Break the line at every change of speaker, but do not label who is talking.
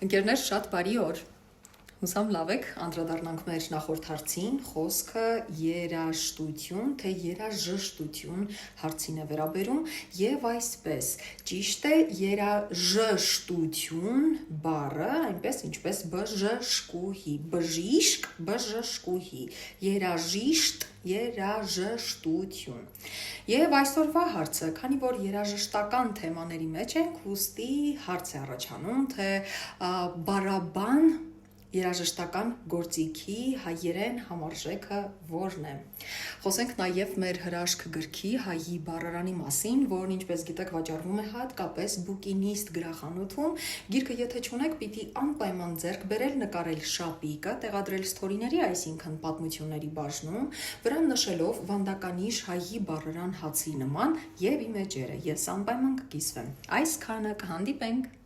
Ընկերներ, շատ բարի օր։ Հուսամ լավ եք, անդրադառնանք մեր նախորդ հարցին, խոսքը երաժշտություն, թե երաժշտություն հարցին է վերաբերում եւ այսպես, ճիշտ է երաժշտություն բառը, այնպես ինչպես բժշկուհի, բժիշկ, բժշկուհի, երաժիշտ, երաժշտություն։ Եվ այսօրվա հարցը, քանի որ երաժշտական թեմաների մեջ ենք, ուստի հարց է առաջանում, թե բարաբան երաժշտական գործիքի հայերեն համարժեքը որն է։ Խոսենք նաև մեր հրաշք գրքի հայի բառարանի մասին, որն ինչպես գիտեք վաճառվում է հատկապես բուկինիստ գրախանութում։ Գիրքը եթե չունեք, պիտի անպայման ձեռք բերել, նկարել շապիկը, տեղադրել ստորիների, այսինքն պատմությունների բաժնում, վրան նշելով վանդականիշ հայի բառարան հացի նման եւ իմեջերը։ Ես անպայման կկիսվեմ։ Այսքանը կհանդիպենք։